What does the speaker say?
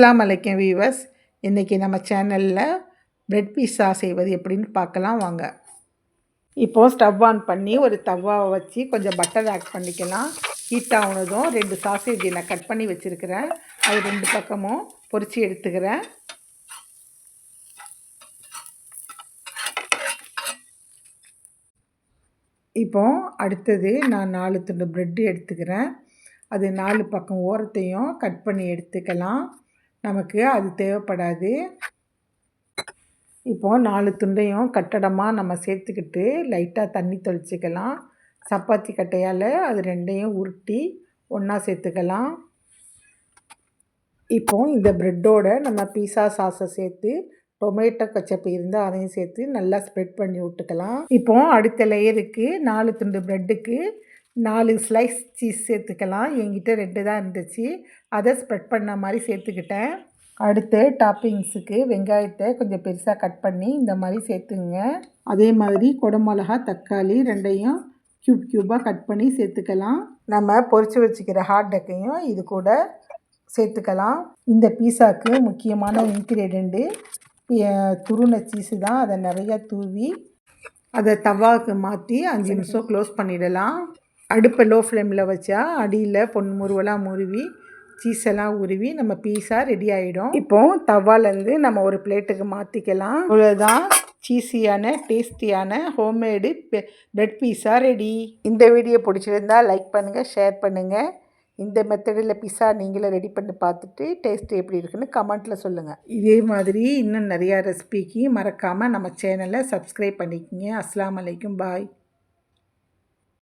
அஸ்ஸலாமு அலைக்கும் வீவர்ஸ். இன்றைக்கி நம்ம சேனலில் பிரெட் பீஸா செய்வது எப்படின்னு பார்க்கலாம் வாங்க. இப்போது ஸ்டவ் ஆன் பண்ணி ஒரு தவாவை வச்சு கொஞ்சம் பட்டர் ஆட் பண்ணிக்கலாம். ஹீட் ஆகுனதும் 2 சாசேஜ் நான் கட் பண்ணி வச்சுருக்கிறேன். அது 2 பக்கமும் பொரித்து எடுத்துக்கிறேன். இப்போது அடுத்தது நான் 4 துண்டு ப்ரெட்டு எடுத்துக்கிறேன். அது 4 பக்கம் ஓரத்தையும் கட் பண்ணி எடுத்துக்கலாம். நமக்கு அது தேவைப்படாது. இப்போது 4 துண்டையும் கட்டடமாக நம்ம சேர்த்துக்கிட்டு லைட்டாக தண்ணி தெளிச்சிக்கலாம். சப்பாத்தி கட்டையால் அது 2ஐயும் உருட்டி ஒன்றா சேர்த்துக்கலாம். இப்போது இந்த ப்ரெட்டோட நம்ம பீஸா சாஸை சேர்த்து டொமேட்டோ கச்சப்பு இருந்தால் அதையும் சேர்த்து நல்லா ஸ்ப்ரெட் பண்ணி விட்டுக்கலாம். இப்போது அடுத்த லேயருக்கு 4 துண்டு ப்ரெட்டுக்கு 4 ஸ்லைஸ் சீஸ் சேர்த்துக்கலாம். என்கிட்ட 2 தான் இருந்துச்சு. அதை ஸ்ப்ரெட் பண்ண மாதிரி சேர்த்துக்கிட்டேன். அடுத்து டாப்பிங்ஸுக்கு வெங்காயத்தை கொஞ்சம் பெருசாக கட் பண்ணி இந்த மாதிரி சேர்த்துங்க. அதே மாதிரி குடமிளகா, தக்காளி 2ஐயும் க்யூபாக கட் பண்ணி சேர்த்துக்கலாம். நம்ம பொரித்து வச்சுக்கிற ஹாட் டக்கையும் இது கூட சேர்த்துக்கலாம். இந்த பீஸாவுக்கு முக்கியமான இன்க்ரீடியண்ட்டு துருண சீஸு தான். அதை நிறையா தூவி அதை தவாவுக்கு மாற்றி 5 நிமிஷம் க்ளோஸ் பண்ணிடலாம். அடுப்பை லோ ஃப்ளேமில் வச்சா அடியில் முருவலாக முருவி சீஸெல்லாம் உருவி நம்ம பீஸா ரெடி ஆகிடும். இப்போது தவாலேருந்து நம்ம ஒரு பிளேட்டுக்கு மாற்றிக்கலாம். இவ்வளோதான் சீஸியான டேஸ்டியான ஹோம்மேடு பிரெட் பீஸா ரெடி. இந்த வீடியோ பிடிச்சிருந்தால் லைக் பண்ணுங்கள், ஷேர் பண்ணுங்கள். இந்த மெத்தடில் பீஸா நீங்களும் ரெடி பண்ணி பார்த்துட்டு டேஸ்ட் எப்படி இருக்குன்னு கமெண்ட்டில் சொல்லுங்கள். இதே மாதிரி இன்னும் நிறையா ரெசிபிக்கு மறக்காமல் நம்ம சேனலை சப்ஸ்கிரைப் பண்ணிக்கோங்க. அஸ்ஸலாமு அலைக்கும், பாய்.